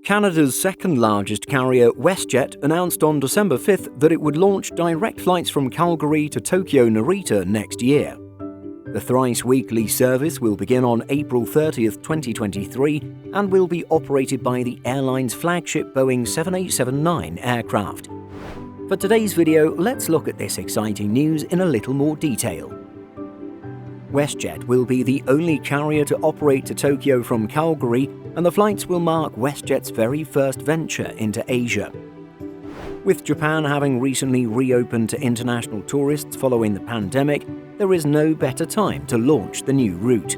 Canada's second-largest carrier, WestJet, announced on December 5th that it would launch direct flights from Calgary to Tokyo Narita next year. The thrice-weekly service will begin on April 30th, 2023, and will be operated by the airline's flagship Boeing 787-9 aircraft. For today's video, let's look at this exciting news in a little more detail. WestJet will be the only carrier to operate to Tokyo from Calgary, and the flights will mark WestJet's very first venture into Asia. With Japan having recently reopened to international tourists following the pandemic, there is no better time to launch the new route.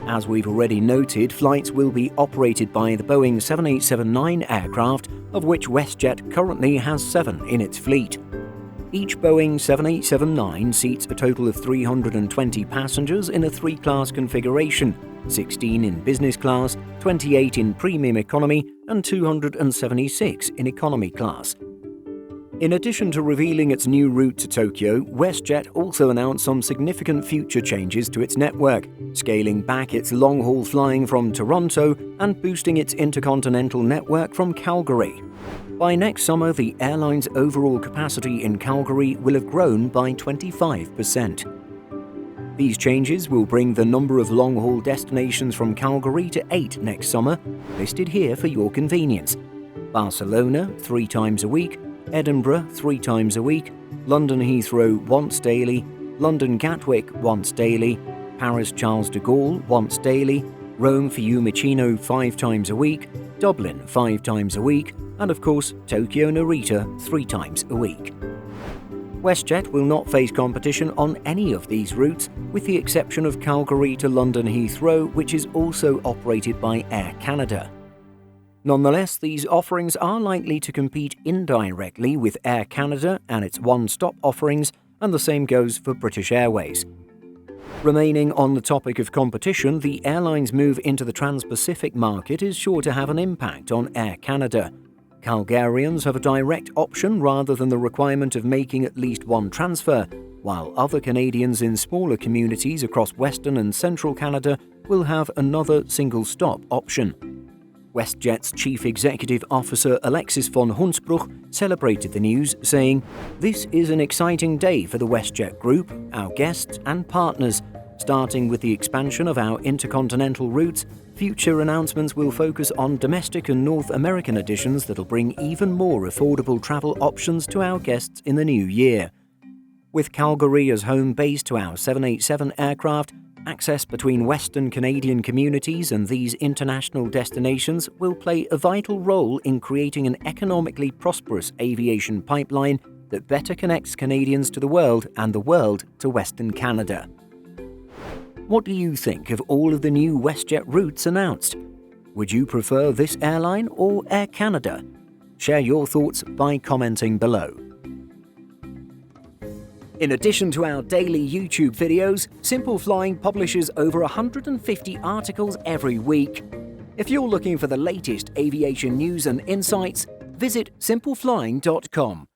As we've already noted, flights will be operated by the Boeing 787-9 aircraft, of which WestJet currently has 7 in its fleet. Each Boeing 787-9 seats a total of 320 passengers in a 3-class configuration, 16 in business class, 28 in premium economy, and 276 in economy class. In addition to revealing its new route to Tokyo, WestJet also announced some significant future changes to its network, scaling back its long-haul flying from Toronto and boosting its intercontinental network from Calgary. By next summer, the airline's overall capacity in Calgary will have grown by 25%. These changes will bring the number of long-haul destinations from Calgary to 8 next summer, listed here for your convenience. Barcelona 3 times a week, Edinburgh 3 times a week, London Heathrow once daily, London Gatwick once daily, Paris Charles de Gaulle once daily, Rome Fiumicino 5 times a week, Dublin 5 times a week, and of course Tokyo Narita 3 times a week. WestJet will not face competition on any of these routes, with the exception of Calgary to London Heathrow, which is also operated by Air Canada. Nonetheless, these offerings are likely to compete indirectly with Air Canada and its one-stop offerings, and the same goes for British Airways. Remaining on the topic of competition, the airline's move into the Transpacific market is sure to have an impact on Air Canada. Calgarians have a direct option rather than the requirement of making at least one transfer, while other Canadians in smaller communities across Western and Central Canada will have another single-stop option. WestJet's Chief Executive Officer Alexis von Hunsbruch celebrated the news, saying, "This is an exciting day for the WestJet Group, our guests and partners. Starting with the expansion of our intercontinental routes, future announcements will focus on domestic and North American additions that'll bring even more affordable travel options to our guests in the new year. With Calgary as home base to our 787 aircraft, access between Western Canadian communities and these international destinations will play a vital role in creating an economically prosperous aviation pipeline that better connects Canadians to the world and the world to Western Canada." What do you think of all of the new WestJet routes announced? Would you prefer this airline or Air Canada? Share your thoughts by commenting below. In addition to our daily YouTube videos, Simple Flying publishes over 150 articles every week. If you're looking for the latest aviation news and insights, visit simpleflying.com.